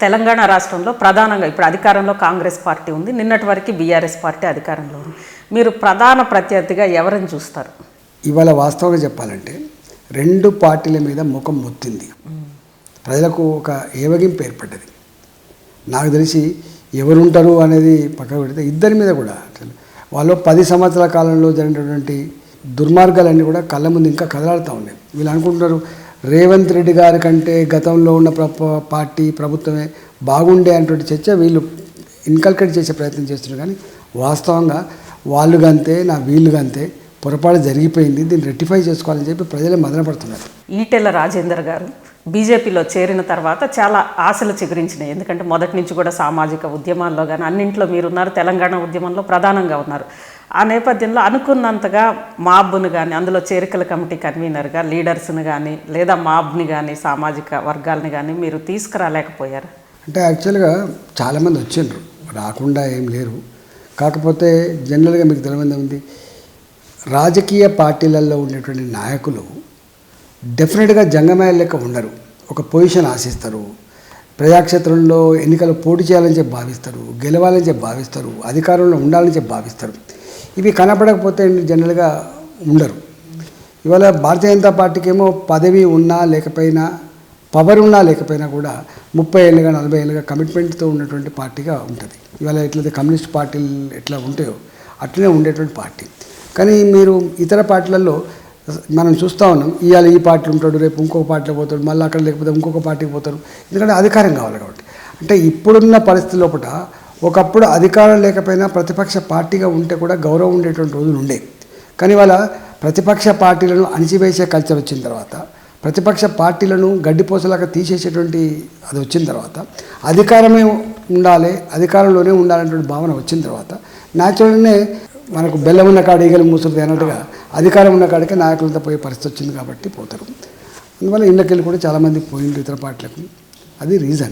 తెలంగాణ రాష్ట్రంలో ప్రధానంగా ఇప్పుడు అధికారంలో కాంగ్రెస్ పార్టీ ఉంది, నిన్నటి వరకు బీఆర్ఎస్ పార్టీ అధికారంలో ఉంది. మీరు ప్రధాన ప్రత్యర్థిగా ఎవరిని చూస్తారు? ఇవాళ వాస్తవంగా చెప్పాలంటే రెండు పార్టీల మీద ముఖం మొత్తింది. ప్రజలకు ఒక ఏవగింపు ఏర్పడ్డది. నాకు తెలిసి ఎవరుంటారు అనేది పక్కకు పెడితే ఇద్దరి మీద కూడా వాళ్ళు 10 సంవత్సరాల కాలంలో జరిగినటువంటి దుర్మార్గాలన్నీ కూడా కళ్ళ ముందు ఇంకా కదలాడుతూ ఉన్నాయి. వీళ్ళు అనుకుంటున్నారు రేవంత్ రెడ్డి గారి కంటే గతంలో ఉన్న పార్టీ ప్రభుత్వమే బాగుండే అటువంటి చర్చ వీళ్ళు ఇన్కల్కేట్ చేసే ప్రయత్నం చేస్తున్నారు. కానీ వాస్తవంగా వాళ్ళు గంతే వీళ్ళు గంతే పొరపాటు జరిగిపోయింది, దీన్ని రెక్టిఫై చేసుకోవాలని చెప్పి ప్రజలే మదనపడుతున్నారు. ఈటెల రాజేందర్ గారు బీజేపీలో చేరిన తర్వాత చాలా ఆశలు చిగురించినాయి. ఎందుకంటే మొదటి నుంచి కూడా సామాజిక ఉద్యమాల్లో కానీ అన్నింట్లో మీరున్నారు, తెలంగాణ ఉద్యమంలో ప్రధానంగా ఉన్నారు. ఆ నేపథ్యంలో అనుకున్నంతగా మాబ్ను కానీ, అందులో చేరికల కమిటీ కన్వీనర్గా లీడర్స్ని కానీ లేదా మాబ్ని కానీ సామాజిక వర్గాలని కానీ మీరు తీసుకురాలేకపోయారు. అంటే యాక్చువల్గా చాలామంది వచ్చిండ్రు, రాకుండా ఏం లేరు. కాకపోతే జనరల్గా మీకు తెలియదు ఉంది, రాజకీయ పార్టీలలో ఉండేటువంటి నాయకులు డెఫినెట్గా జంగమయ్య లెక్క ఉండరు. ఒక పొజిషన్ ఆశిస్తారు, ప్రజాక్షేత్రంలో ఎన్నికలు పోటీ చేయాలని చెప్పి భావిస్తారు, గెలవాలని చెప్పి భావిస్తారు, అధికారంలో ఉండాలని చెప్పి భావిస్తారు. ఇవి కనపడకపోతే జనరల్గా ఉండరు. ఇవాళ భారతీయ జనతా పార్టీకి ఏమో పదవి ఉన్నా లేకపోయినా, పవర్ ఉన్నా లేకపోయినా కూడా 30 ఏళ్ళుగా 40 ఏళ్ళుగా కమిట్మెంట్తో ఉన్నటువంటి పార్టీగా ఉంటుంది. ఇవాళ ఎట్లయితే కమ్యూనిస్ట్ పార్టీలు ఎట్లా ఉంటాయో అట్లనే ఉండేటువంటి పార్టీ. కానీ మీరు ఇతర పార్టీలలో మనం చూస్తూ ఉన్నాం, ఇవాళ ఈ పార్టీ ఉంటాడు, రేపు ఇంకొక పార్టీలో పోతాడు, మళ్ళీ అక్కడ లేకపోతే ఇంకొక పార్టీకి పోతారు. ఎందుకంటే అధికారం కావాలి కాబట్టి. అంటే ఇప్పుడున్న పరిస్థితి లోపల ఒకప్పుడు అధికారం లేకపోయినా ప్రతిపక్ష పార్టీగా ఉంటే కూడా గౌరవం ఉండేటువంటి రోజులు ఉండే. కానీ వాళ్ళ ప్రతిపక్ష పార్టీలను అణిచివేసే కల్చర్ వచ్చిన తర్వాత, ప్రతిపక్ష పార్టీలను గడ్డిపోసలాగా తీసేసేటువంటి అది వచ్చిన తర్వాత, అధికారమే ఉండాలి, అధికారంలోనే ఉండాలనేటువంటి భావన వచ్చిన తర్వాత న్యాచురల్గానే మనకు బెల్లం ఉన్న కాడ ఈగలు మూసురుది అన్నట్టుగా అధికారం ఉన్న కాడికే నాయకులంతా పోయే పరిస్థితి వచ్చింది కాబట్టి పోతారు. అందువల్ల ఇళ్ళకెళ్ళి కూడా చాలామంది పోయింది ఇతర పార్టీలకు. అది రీజన్.